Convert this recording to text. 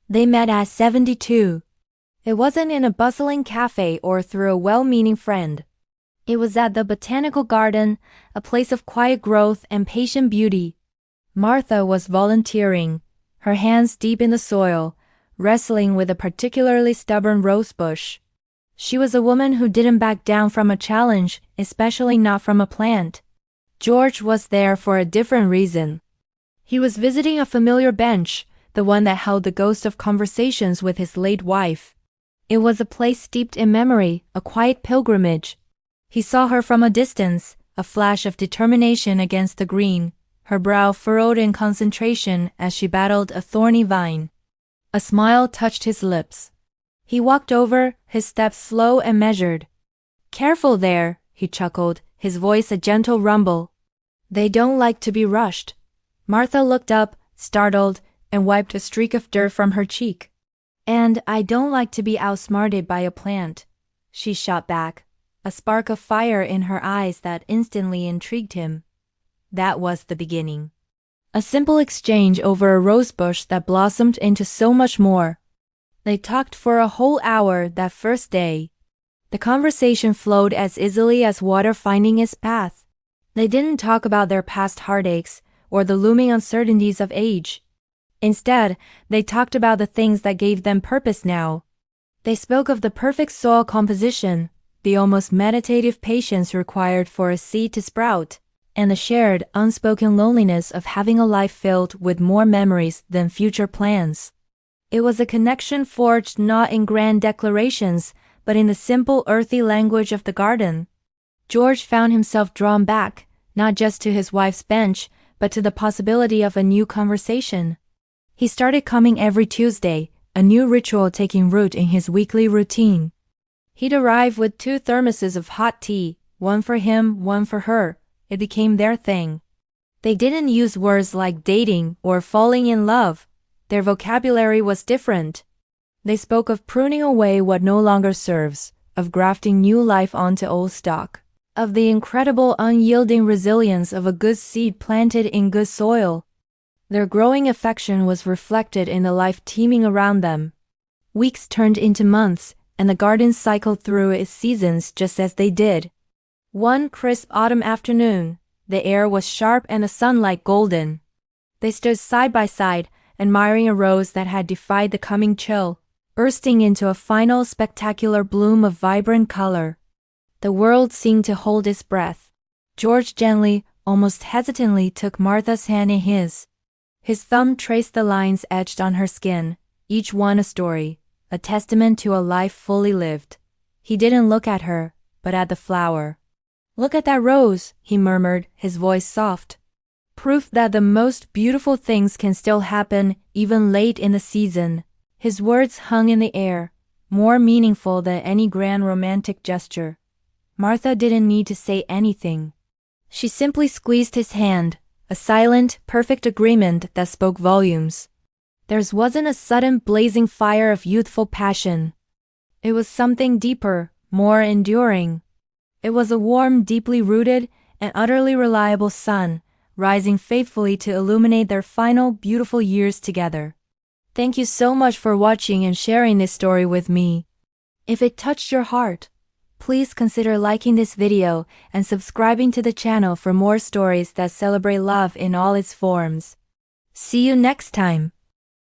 They met at 72. It wasn't in a bustling cafe or through a well-meaning friend. It was at the botanical garden, a place of quiet growth and patient beauty. Martha was volunteering, her hands deep in the soil, wrestling with a particularly stubborn rosebush. She was a woman who didn't back down from a challenge, especially not from a plant. George was there for a different reason. He was visiting a familiar bench, the one that held the ghost of conversations with his late wife. It was a place steeped in memory, a quiet pilgrimage. He saw her from a distance, a flash of determination against the green, her brow furrowed in concentration as she battled a thorny vine. A smile touched his lips. He walked over, his steps slow and measured. "Careful there," he chuckled, his voice a gentle rumble. "They don't like to be rushed." Martha looked up, startled, and wiped a streak of dirt from her cheek. "And I don't like to be outsmarted by a plant," she shot back, a spark of fire in her eyes that instantly intrigued him. That was the beginning. A simple exchange over a rosebush that blossomed into so much more. They talked for a whole hour that first day. The conversation flowed as easily as water finding its path. They didn't talk about their past heartaches or the looming uncertainties of age. Instead, they talked about the things that gave them purpose now. They spoke of the perfect soil composition, the almost meditative patience required for a seed to sprout, and the shared, unspoken loneliness of having a life filled with more memories than future plans. It was a connection forged not in grand declarations, but in the simple, earthy language of the garden. George found himself drawn back, not just to his wife's bench, but to the possibility of a new conversation. He started coming every Tuesday, a new ritual taking root in his weekly routine. He'd arrive with 2 thermoses of hot tea, one for him, one for her. It became their thing. They didn't use words like dating or falling in love. Their vocabulary was different. They spoke of pruning away what no longer serves, of grafting new life onto old stock, of the incredible unyielding resilience of a good seed planted in good soil. Their growing affection was reflected in the life teeming around them. Weeks turned into months, and the garden cycled through its seasons just as they did. One crisp autumn afternoon, the air was sharp and the sunlight golden. They stood side by side, admiring a rose that had defied the coming chill, bursting into a final spectacular bloom of vibrant color. The world seemed to hold its breath. George gently, almost hesitantly took Martha's hand in his. His thumb traced the lines etched on her skin, each one a story, a testament to a life fully lived. He didn't look at her, but at the flower. "Look at that rose," he murmured, his voice soft. "Proof that the most beautiful things can still happen, even late in the season." His words hung in the air, more meaningful than any grand romantic gesture. Martha didn't need to say anything. She simply squeezed his hand, a silent, perfect agreement that spoke volumes. Theirs wasn't a sudden blazing fire of youthful passion. It was something deeper, more enduring. It was a warm, deeply rooted, and utterly reliable sun, rising faithfully to illuminate their final, beautiful years together. Thank you so much for watching and sharing this story with me. If it touched your heart, please consider liking this video and subscribing to the channel for more stories that celebrate love in all its forms. See you next time.